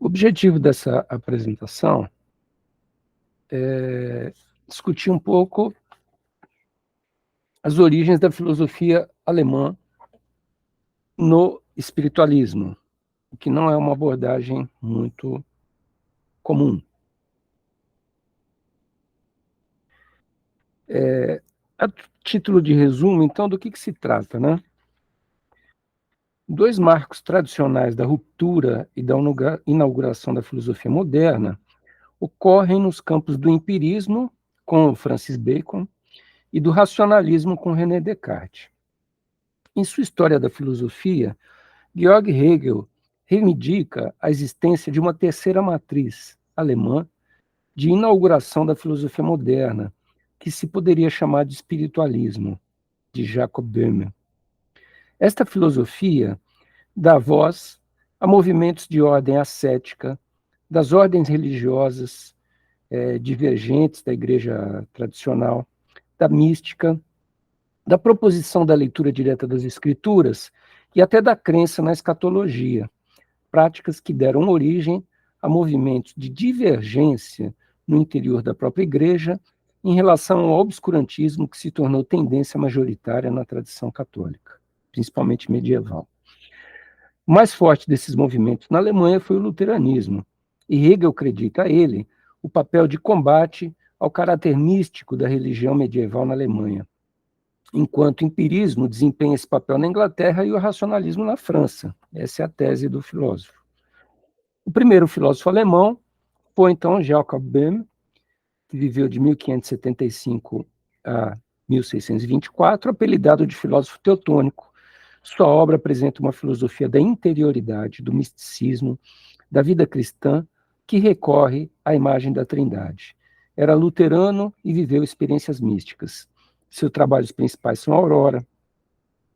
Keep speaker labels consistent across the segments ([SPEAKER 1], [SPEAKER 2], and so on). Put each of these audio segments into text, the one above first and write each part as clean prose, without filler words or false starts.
[SPEAKER 1] O objetivo dessa apresentação é discutir um pouco as origens da filosofia alemã no espiritualismo, o que não é uma abordagem muito comum. A título de resumo, então, do que se trata, né? Dois marcos tradicionais da ruptura e da inauguração da filosofia moderna ocorrem nos campos do empirismo, com Francis Bacon, e do racionalismo, com René Descartes. Em sua História da Filosofia, Georg Hegel reivindica a existência de uma terceira matriz alemã de inauguração da filosofia moderna, que se poderia chamar de espiritualismo, de Jacob Böhme. Esta filosofia dá voz a movimentos de ordem ascética, das ordens religiosas divergentes da igreja tradicional, da mística, da proposição da leitura direta das escrituras e até da crença na escatologia, práticas que deram origem a movimentos de divergência no interior da própria igreja em relação ao obscurantismo que se tornou tendência majoritária na tradição católica, principalmente medieval. O mais forte desses movimentos na Alemanha foi o luteranismo, e Hegel acredita a ele o papel de combate ao caráter místico da religião medieval na Alemanha, enquanto o empirismo desempenha esse papel na Inglaterra e o racionalismo na França. Essa é a tese do filósofo. O primeiro filósofo alemão foi, então, Jacob Böhme, que viveu de 1575 a 1624, apelidado de filósofo teutônico. Sua obra apresenta uma filosofia da interioridade, do misticismo, da vida cristã, que recorre à imagem da Trindade. Era luterano e viveu experiências místicas. Seus trabalhos principais são Aurora,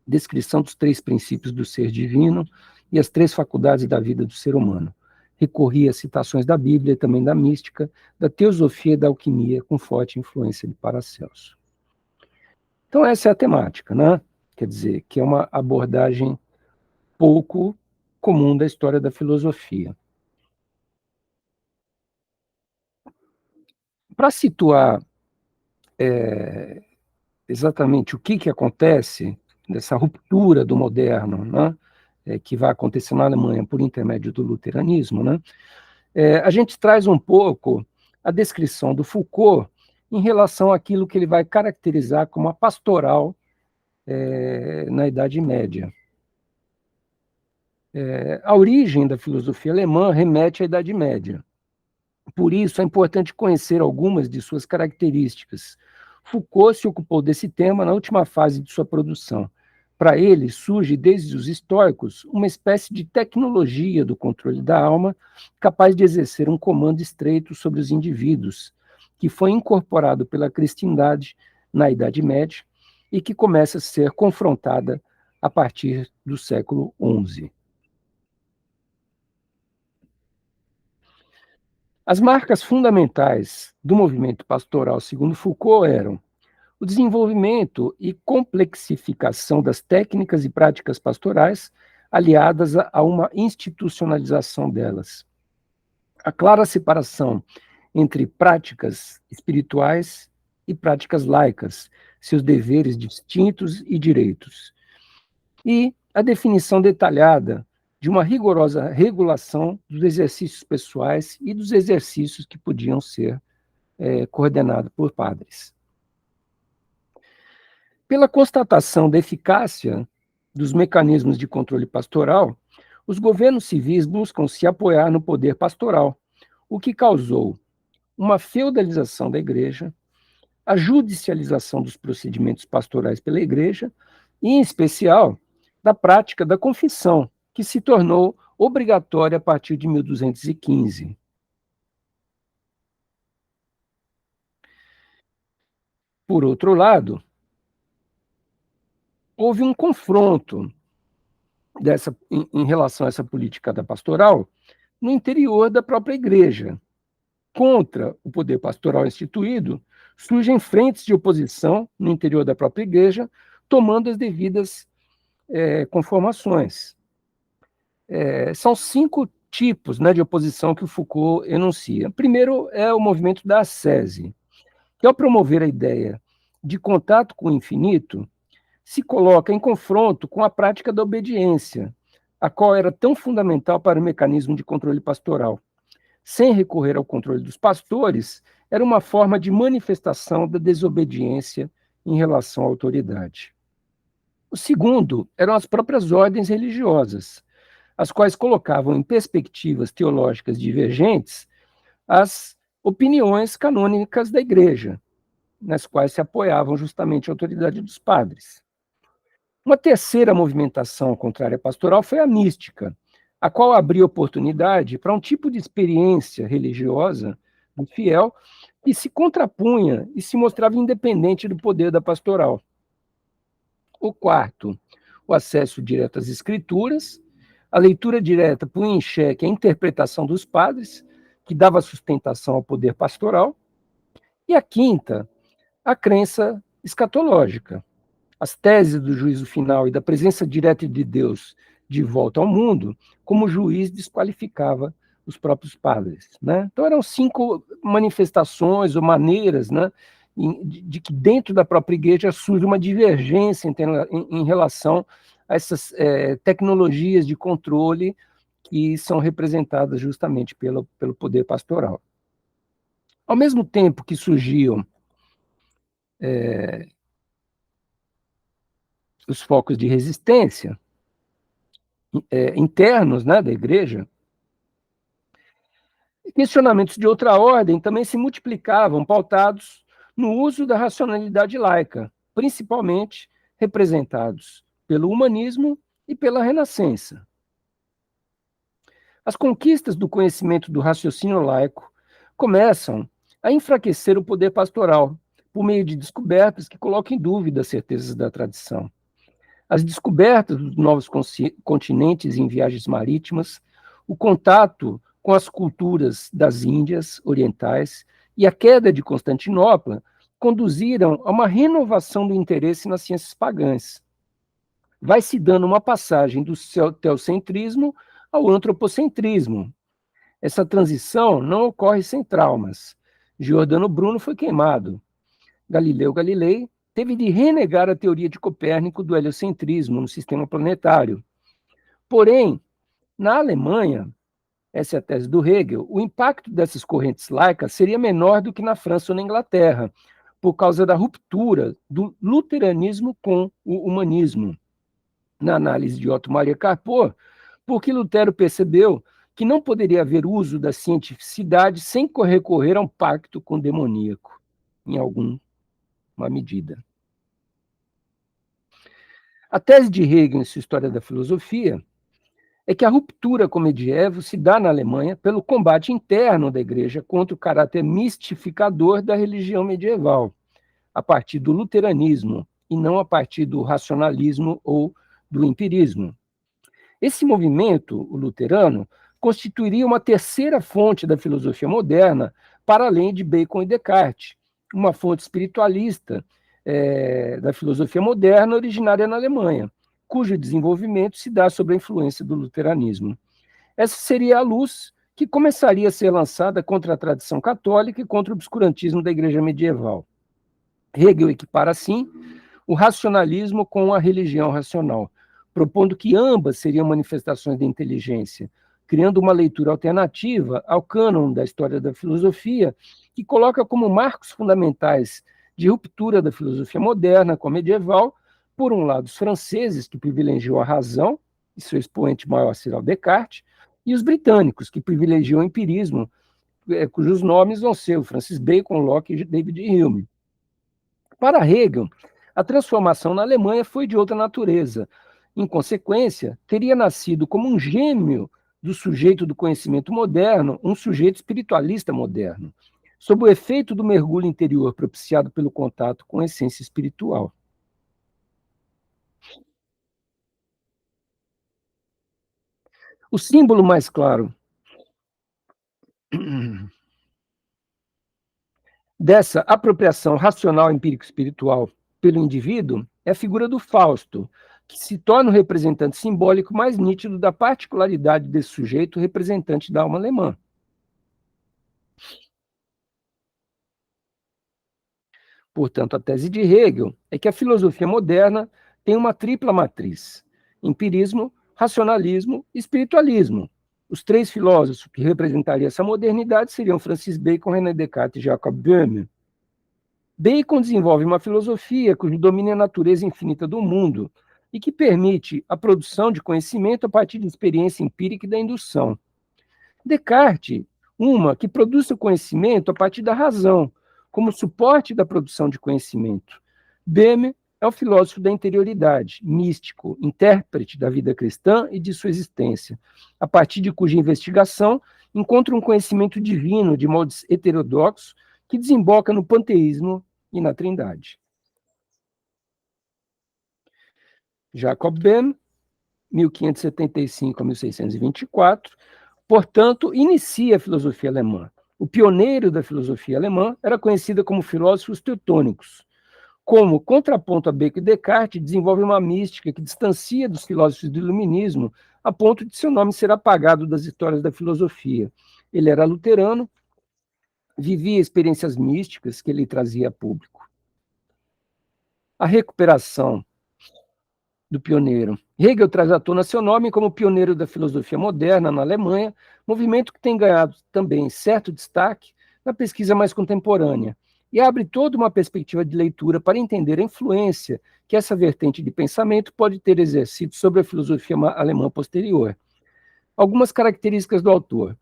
[SPEAKER 1] descrição dos 3 princípios do ser divino e as 3 faculdades da vida do ser humano. Recorria a citações da Bíblia e também da mística, da teosofia e da alquimia, com forte influência de Paracelso. Então, essa é a temática, né? Quer dizer, que é uma abordagem pouco comum da história da filosofia. Para situar exatamente o que acontece nessa ruptura do moderno, né? Que vai acontecer na Alemanha por intermédio do luteranismo, né? A gente traz um pouco a descrição do Foucault em relação àquilo que ele vai caracterizar como a pastoral na Idade Média. A origem da filosofia alemã remete à Idade Média. Por isso, é importante conhecer algumas de suas características. Foucault se ocupou desse tema na última fase de sua produção. Para ele, surge, desde os estoicos, uma espécie de tecnologia do controle da alma, capaz de exercer um comando estreito sobre os indivíduos, que foi incorporado pela cristandade na Idade Média e que começa a ser confrontada a partir do século XI. As marcas fundamentais do movimento pastoral, segundo Foucault, eram o desenvolvimento e complexificação das técnicas e práticas pastorais, aliadas a uma institucionalização delas. A clara separação entre práticas espirituais e práticas laicas, seus deveres distintos e direitos. E a definição detalhada de uma rigorosa regulação dos exercícios pessoais e dos exercícios que podiam ser coordenados por padres. Pela constatação da eficácia dos mecanismos de controle pastoral, os governos civis buscam se apoiar no poder pastoral, o que causou uma feudalização da igreja, a judicialização dos procedimentos pastorais pela igreja e, em especial, da prática da confissão, que se tornou obrigatória a partir de 1215. Por outro lado, houve um confronto em relação a essa política da pastoral no interior da própria igreja. Contra o poder pastoral instituído, surgem frentes de oposição no interior da própria igreja, tomando as devidas conformações. São 5 tipos, né, de oposição que o Foucault enuncia. Primeiro é o movimento da ascese, que ao promover a ideia de contato com o infinito, se coloca em confronto com a prática da obediência, a qual era tão fundamental para o mecanismo de controle pastoral. Sem recorrer ao controle dos pastores, era uma forma de manifestação da desobediência em relação à autoridade. O segundo eram as próprias ordens religiosas, as quais colocavam em perspectivas teológicas divergentes as opiniões canônicas da Igreja, nas quais se apoiavam justamente a autoridade dos padres. Uma terceira movimentação contrária à pastoral foi a mística, a qual abria oportunidade para um tipo de experiência religiosa do fiel que se contrapunha e se mostrava independente do poder da pastoral. O quarto, o acesso direto às escrituras, a leitura direta punha em xeque a interpretação dos padres, que dava sustentação ao poder pastoral, e a quinta, a crença escatológica. As teses do juízo final e da presença direta de Deus de volta ao mundo, como juiz desqualificava os próprios padres, né? Então eram 5 manifestações ou maneiras, né, de que dentro da própria igreja surge uma divergência em relação a essas tecnologias de controle que são representadas justamente pelo poder pastoral. Ao mesmo tempo que surgiam os focos de resistência internos, né, da igreja, questionamentos de outra ordem também se multiplicavam, pautados no uso da racionalidade laica, principalmente representados pelo humanismo e pela Renascença. As conquistas do conhecimento do raciocínio laico começam a enfraquecer o poder pastoral, por meio de descobertas que colocam em dúvida as certezas da tradição. As descobertas dos novos continentes em viagens marítimas, o contato com as culturas das Índias orientais e a queda de Constantinopla conduziram a uma renovação do interesse nas ciências pagãs. Vai se dando uma passagem do teocentrismo ao antropocentrismo. Essa transição não ocorre sem traumas. Giordano Bruno foi queimado. Galileu Galilei teve de renegar a teoria de Copérnico do heliocentrismo no sistema planetário. Porém, na Alemanha, essa é a tese do Hegel, o impacto dessas correntes laicas seria menor do que na França ou na Inglaterra, por causa da ruptura do luteranismo com o humanismo. Na análise de Otto Maria Carpo, porque Lutero percebeu que não poderia haver uso da cientificidade sem recorrer a um pacto com o demoníaco, em alguma medida. A tese de Hegel em sua História da Filosofia é que a ruptura com o medievo se dá na Alemanha pelo combate interno da igreja contra o caráter mistificador da religião medieval, a partir do luteranismo, e não a partir do racionalismo ou do empirismo. Esse movimento, o luterano, constituiria uma terceira fonte da filosofia moderna, para além de Bacon e Descartes, uma fonte espiritualista da filosofia moderna originária na Alemanha, cujo desenvolvimento se dá sob a influência do luteranismo. Essa seria a luz que começaria a ser lançada contra a tradição católica e contra o obscurantismo da igreja medieval. Hegel equipara, assim, o racionalismo com a religião racional, propondo que ambas seriam manifestações da inteligência, criando uma leitura alternativa ao cânon da história da filosofia, que coloca como marcos fundamentais de ruptura da filosofia moderna com a medieval, por um lado, os franceses, que privilegiam a razão, e seu expoente maior será o Descartes, e os britânicos, que privilegiam o empirismo, cujos nomes vão ser o Francis Bacon, Locke e David Hume. Para Hegel, a transformação na Alemanha foi de outra natureza. Em consequência, teria nascido como um gêmeo do sujeito do conhecimento moderno, um sujeito espiritualista moderno, sob o efeito do mergulho interior propiciado pelo contato com a essência espiritual. O símbolo mais claro dessa apropriação racional empírico-espiritual pelo indivíduo é a figura do Fausto, que se torna o representante simbólico mais nítido da particularidade desse sujeito representante da alma alemã. Portanto, a tese de Hegel é que a filosofia moderna tem uma tripla matriz: empirismo, racionalismo e espiritualismo. Os três filósofos que representariam essa modernidade seriam Francis Bacon, René Descartes e Jacob Böhme. Bacon desenvolve uma filosofia cujo domínio é a natureza infinita do mundo e que permite a produção de conhecimento a partir da experiência empírica e da indução. Descartes, uma que produz o conhecimento a partir da razão, como suporte da produção de conhecimento. Böhme é o filósofo da interioridade, místico, intérprete da vida cristã e de sua existência, a partir de cuja investigação encontra um conhecimento divino de modo heterodoxo que desemboca no panteísmo e na trindade. Jacob Böhme, 1575 a 1624, portanto, inicia a filosofia alemã. O pioneiro da filosofia alemã era conhecido como filósofos teutônicos. Como contraponto a Bacon e Descartes, desenvolve uma mística que distancia dos filósofos do iluminismo a ponto de seu nome ser apagado das histórias da filosofia. Ele era luterano, vivia experiências místicas que ele trazia a público. A recuperação do pioneiro. Hegel traz à tona seu nome como pioneiro da filosofia moderna na Alemanha, movimento que tem ganhado também certo destaque na pesquisa mais contemporânea, e abre toda uma perspectiva de leitura para entender a influência que essa vertente de pensamento pode ter exercido sobre a filosofia alemã posterior. Algumas características do autor.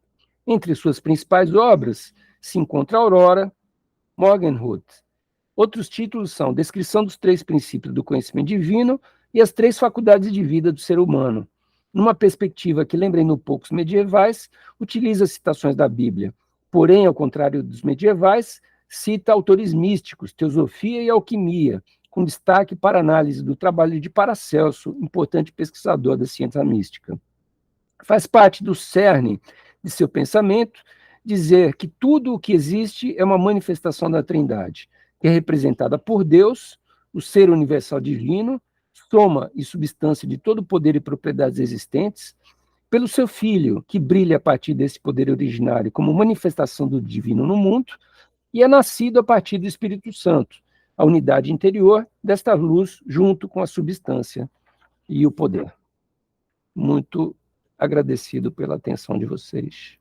[SPEAKER 1] Entre suas principais obras se encontra Aurora, Morgenrot. Outros títulos são Descrição dos Três Princípios do Conhecimento Divino e as Três Faculdades de Vida do Ser Humano. Numa perspectiva que, lembrem um pouco os medievais, utiliza citações da Bíblia. Porém, ao contrário dos medievais, cita autores místicos, teosofia e alquimia, com destaque para análise do trabalho de Paracelso, importante pesquisador da ciência mística. Faz parte do cerne de seu pensamento dizer que tudo o que existe é uma manifestação da Trindade, que é representada por Deus, o ser universal divino, soma e substância de todo o poder e propriedades existentes, pelo seu Filho, que brilha a partir desse poder originário como manifestação do divino no mundo, e é nascido a partir do Espírito Santo, a unidade interior desta luz junto com a substância e o poder. Muito agradecido pela atenção de vocês.